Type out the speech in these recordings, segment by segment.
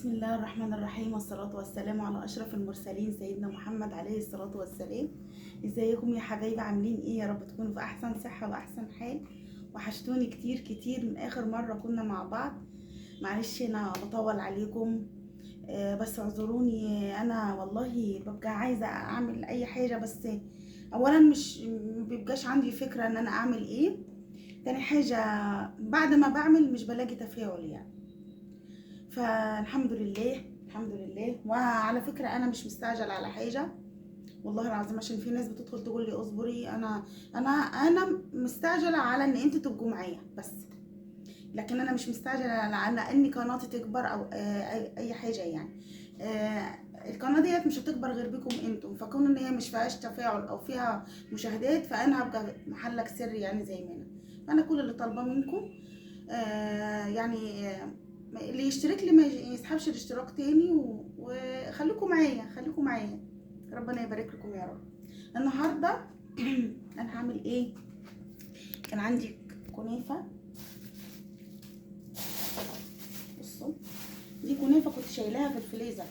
بسم الله الرحمن الرحيم، والصلاة والسلام على أشرف المرسلين سيدنا محمد عليه الصلاة والسلام. ازيكم يا حبايبي؟ عاملين ايه؟ يا رب تكونوا في أحسن صحة وأحسن حال. وحشتوني كتير كتير من آخر مرة كنا مع بعض. معلش أنا بطول عليكم، بس اعذروني. أنا والله ببقى عايزة أعمل أي حاجة، بس أولا مش مبيبقاش عندي فكرة إن أنا أعمل ايه. تاني حاجة، بعد ما بعمل مش بلاقي تفاعل يعني. فالحمد لله الحمد لله. وعلى فكرة انا مش مستعجل على حاجة والله العظيم، عشان في ناس بتدخل تقول لي اصبري. انا مستعجلة على ان انتوا تبقوا معايا بس، لكن انا مش مستعجلة على ان قناتي تكبر او اي حاجة يعني. القناة ديت مش هتكبر غير بكم انتم، فكون ان هي مش فيهاش تفاعل او فيها مشاهدات فانا هبقى محلك سر يعني زي ما انا. فانا كل اللي طالباه منكم يعني اللي يشترك لي ما يسحبش الاشتراك تاني، وخليكم معايا خليكم معايا. ربنا يبارك لكم يا رب. النهارده انا هعمل ايه؟ كان عندي كنافه. بصوا، دي كنافه كنت شايلاها في الفريزر.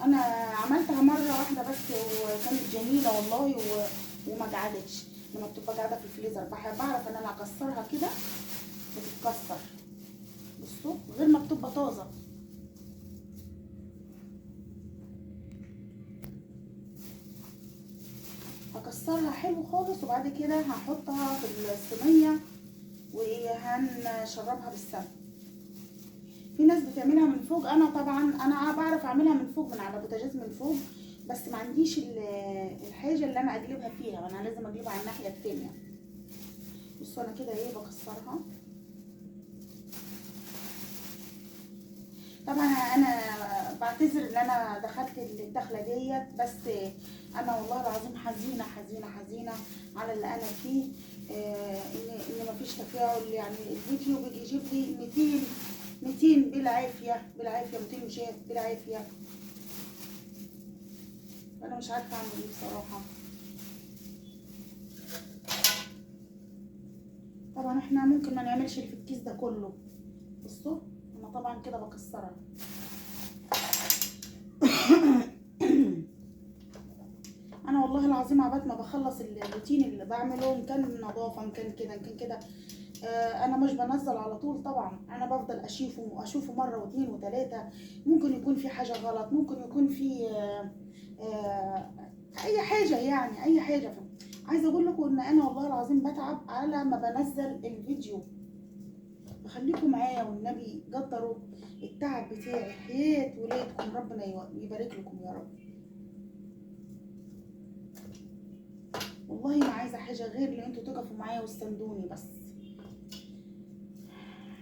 انا عملتها مره واحده بس وكانت جميله والله وما قعدتش. لما بتبقى قاعده في الفريزر بعرف ان انا اكسرها كده بتتكسر. بصوا، غير ما بتبقى طازه. هكسرها حلو خالص، وبعد كده هحطها في الصينيه وهنشربها بالسمنه. في ناس بتعملها من فوق، انا طبعا انا بعرف اعملها من فوق من على البوتاجاز من فوق، بس ما عنديش الحاجه اللي انا اقلبها فيها، انا لازم اقلبها على الناحيه التانيه. بصوا انا كده ايه بكسرها. طبعا انا بعتذر ان انا دخلت الدخله ديت، بس انا والله العظيم حزينه حزينه حزينه على اللي انا فيه. ان مفيش تفاعل يعني. الفيديو بيجي يجيب لي 200 بالعافيه بالعافيه، 200 مشاهد بالعافيه. انا مش عارفه اعمل ايه بصراحه. طبعا احنا ممكن ما نعملش اللي في الكيس ده كله. بصوا انا طبعا كده بكسرها. انا والله العظيم عبال ما بخلص الروتين اللي بعمله، ان كان نظافه ان كان كده ان كان كده، انا مش بنزل على طول. طبعا انا بفضل اشوفه مره واثنين وثلاثه. ممكن يكون في حاجه غلط، ممكن يكون في اي حاجه يعني اي حاجه. عايزه اقول لكم ان انا والله العظيم بتعب على ما بنزل الفيديو. فخليكم معايا والنبي، قدروا التعب بتاعي حياة ولادكم. ربنا يبارك لكم يا رب. والله ما عايزه حاجه غير اللي انتوا تقفوا معايا وتساندوني بس.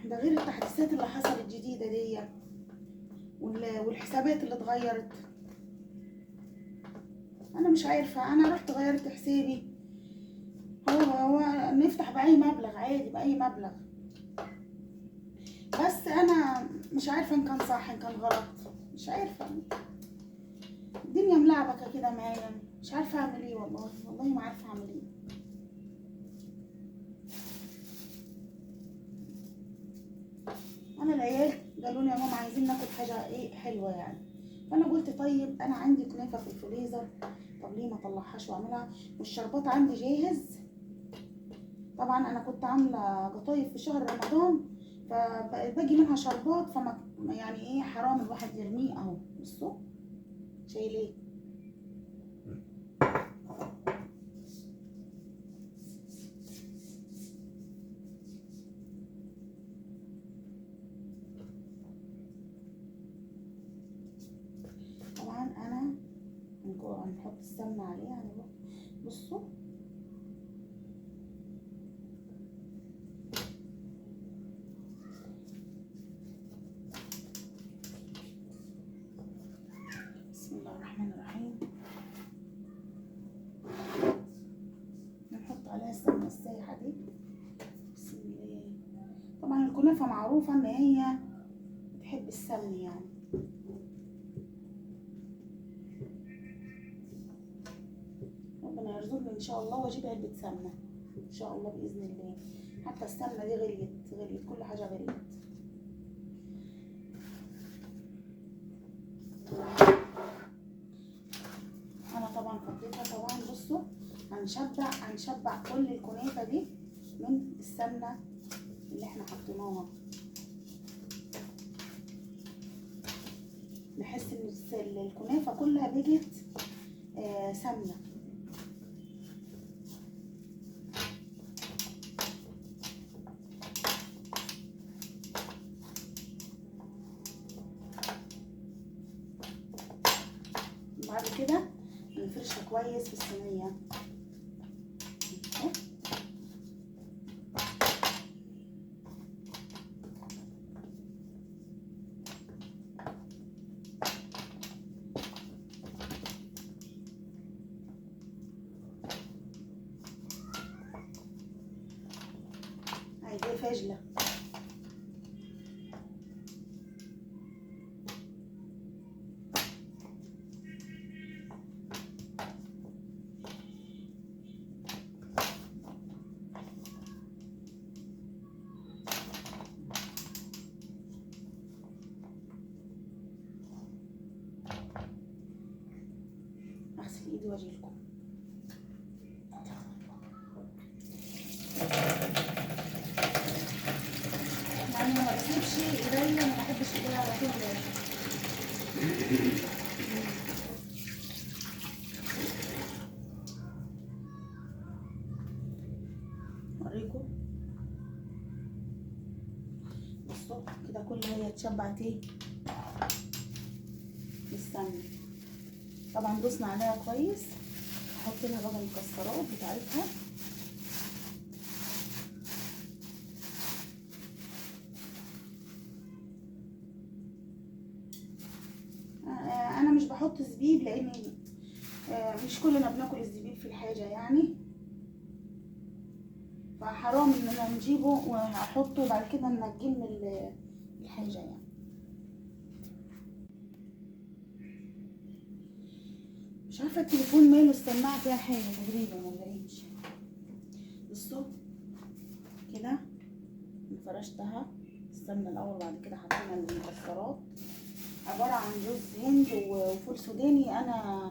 ده غير التحديثات اللي حصلت جديده دي والحسابات اللي اتغيرت. انا مش عارفه، انا رحت غيرت حسابي. هو نفتح باي مبلغ عادي، باي مبلغ. بس انا مش عارفه ان كان صح ان كان غلط، مش عارفه. الدنيا ملعبكه كده معايا، مش عارفه اعمل ايه. والله ما عارفه اعمل ايه. انا العيال قالوا لي يا ماما عايزين ناكل حاجه ايه حلوه يعني. فانا قلت طيب انا عندي كنافه في الفريزر، طب ليه ما اطلعهاش واعملها. والشربات عندي جاهز. طبعا انا كنت عامله قطايف في شهر رمضان، فباجي منها شربات، فما يعني ايه حرام الواحد يرميه اهو. بصوا شايليه. طبعا انا هنحط السمنه عليها. بصوا بسم الله الرحمن الرحيم. نحط عليها السمنه السايحه دي. بسم الله. طبعا الكنافه معروفه ان هي بتحب السمن يعني. ربنا يرزقني ان شاء الله واجيب علبه سمنه ان شاء الله باذن الله. حتى السمنه دي غليت غليت، كل حاجه غليت. انا طبعا فضيتها طبعا. بصوا هنشبع كل الكنافه دي من السمنه اللي احنا حطيناها، نحس ان الكنافه كلها بقت سمنه. بعد كده نفرشها كويس في الصينيه. دي فاجله. اغسل ايدي واجيلكم. يعني ما بسيبش ايديا، ما بحبش ايديا على طول. اوريكم. بصوا كده كلها هي اتشبعت ايه بالسمنه. طبعا دوسنا عليها كويس. احط لها بقى المكسرات بتاعتها. انا مش بحط زبيب لان مش كلنا بناكل الزبيب في الحاجه يعني، فحرام اننا نجيبه واحطه بعد كده نجيب الحاجه يعني. مش عارفه التليفون ماله السماعه فيها حاجه تقريبا ما لقيتش. بصوا كده فرشتها السمنه الاول، بعد كده حطينا المكسرات عباره عن جوز هند وفول سوداني. انا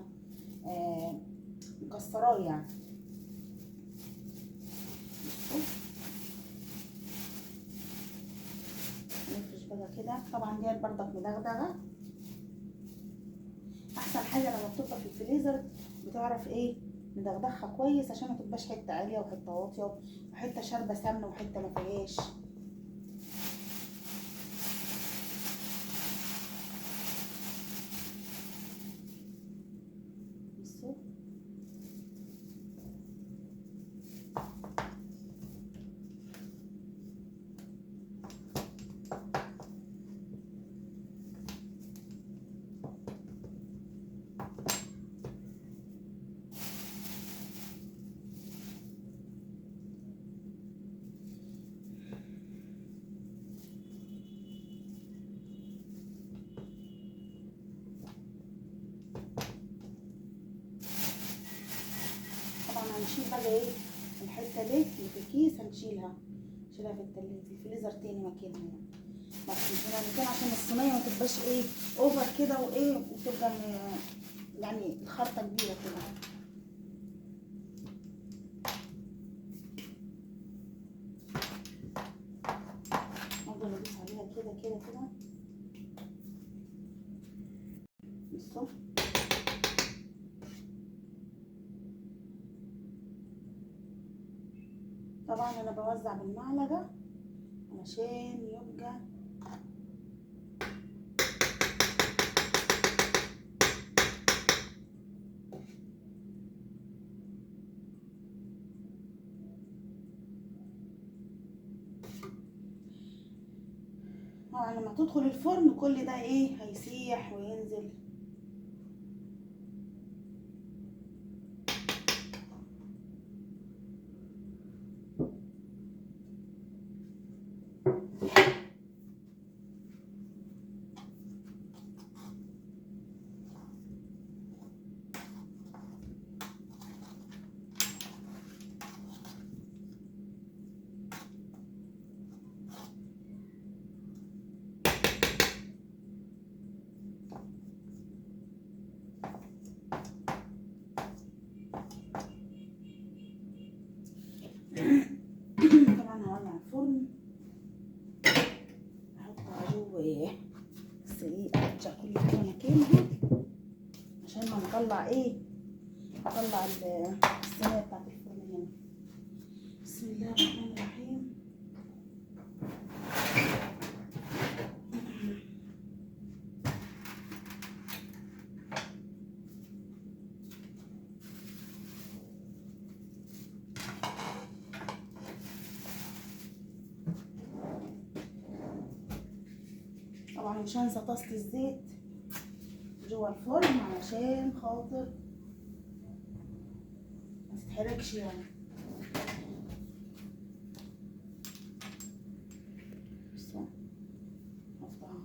مكسراه يعني. نفرش بقى كده. طبعا ديت بردك مدغدغه. احسن حاجه لما بتبقى في الفريزر بتعرف ايه ندغدغها كويس عشان ما تبقاش حته عاليه وحته واطيه وحته شاربه سمنه وحته ما فيهاش. بصوا هنشيل بقى ايه الحته دي اللي في الكيس. نشيلها في التلاجة في الفريزر تاني مكانها يعني. بس نشيلها مكان عشان الصينيه ما تبقاش ايه اوفر كده وايه وتبقى يعني الخرطه كبيره كده. افضل ادوس عليها كده كده كده. بصوا طبعا انا بوزع بالمعلقه علشان يبقى طبعا لما تدخل الفرن كل ده ايه هيسيح وينزل. بس ايه ارجع كل حاجه مكانها عشان ما نطلع نطلع الصينيه بتاعت الفرن هنا. بسم الله الرحمن الرحيم. طبعا مش هنسى طاسه الزيت جوه الفرن علشان خاطر ما تتحرقش يعني. بصوا هفتحها.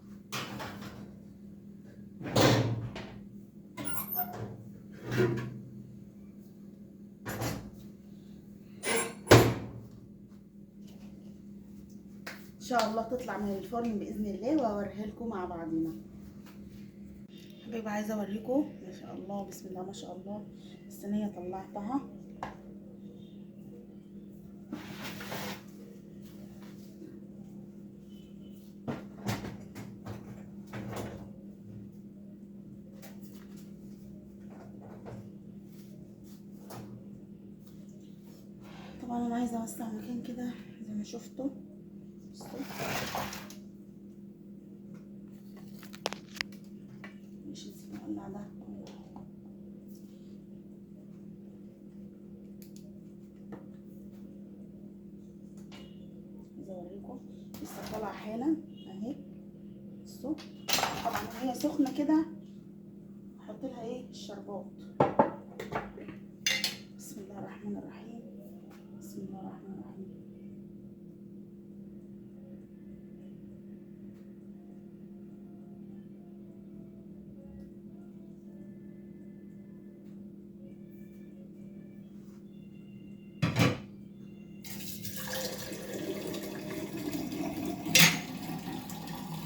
ان شاء الله تطلع من الفرن باذن الله واوريها لكم مع بعضينا. حبايبي عايزه اوريكم ما شاء الله بسم الله ما شاء الله الصينيه طلعتها. طبعا انا عايزه اوسع مكان كده زي ما شفتوا. بصوا مش نسيت اولع ده. عايزه اوريكم لسه طالعه حالا اهي. بصوا طبعا وهي سخنه كده احط لها الشربات. بسم الله الرحمن الرحيم. بسم الله الرحمن الرحيم.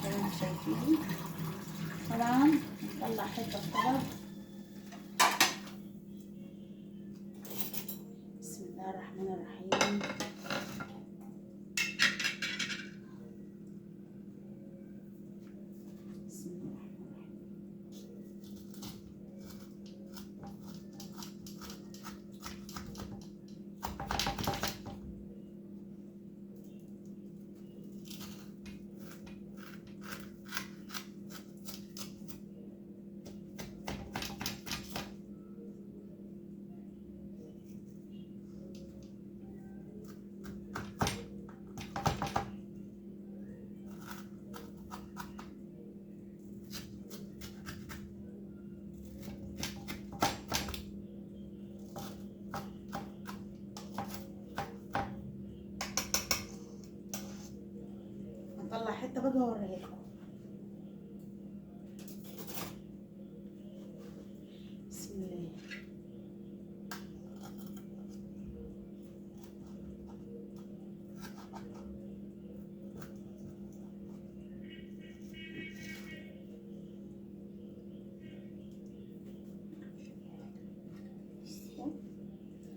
زي ما انتم شايفين طبعا نطلع حته الطبق. بسم الله الرحمن الرحيم. بسم الله الرحمن الرحيم. هنطلع حته بقى واوريها لكم. بسم الله.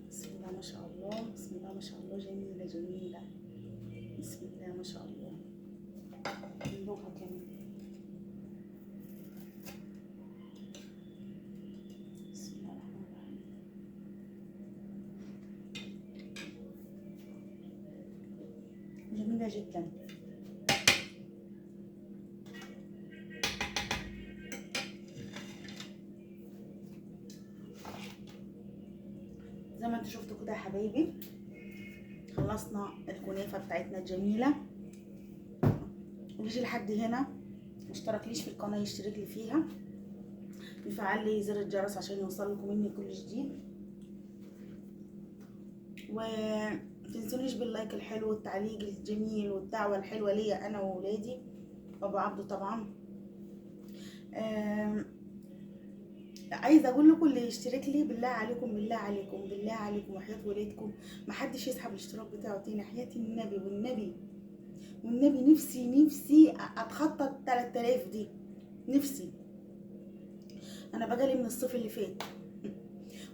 بسم الله ما شاء الله. بسم الله ما شاء الله. جميله جميله. بسم الله ما شاء الله. ندوقها كمان. بسم الله الرحمن الرحيم. جميله جدا. زي ما انتوا شفتوا كده يا حبايبي خلصنا الكنافه بتاعتنا الجميله. اللي يجي لحد هنا مشتركليش في القناه يشترك لي فيها ويفعل لي زر الجرس عشان يوصل لكم مني كل جديد. ومتنسونيش باللايك الحلو والتعليق الجميل والدعوه الحلوه ليا انا وولادي وابو عبده طبعا. عايزه اقول لكم اللي يشترك لي بالله عليكم بالله عليكم بالله عليكم وحياة ولادكم محدش يسحب الاشتراك بتاعه تاني. حياة النبي والنبي والنبي نفسي اتخطى 3000 دي. نفسي انا بقالي من الصيف اللي فات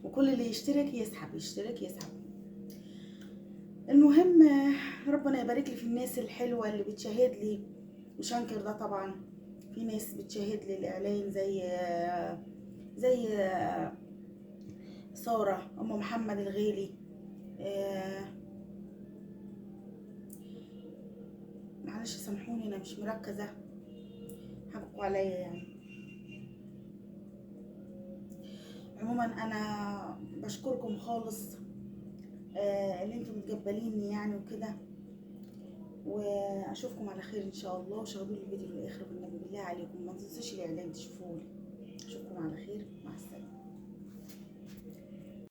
وكل اللي يشترك يسحب يشترك يسحب. المهم ربنا يبارك لي في الناس الحلوه اللي بتشاهد لي مش هنكر ده طبعا. في ناس بتشاهد لي الاعلان زي سارة ام محمد الغالي. آه، معلش سامحوني انا مش مركزة، حقكوا عليا يعني. عموما انا بشكركم خالص اللي انتم متقبليني يعني وكده، واشوفكم على خير ان شاء الله. وشاهدوا لي الفيديو للاخر والنبي بالله عليكم ما تنسوش الاعلان تشوفوه. اشوفكم على خير، مع السلامه.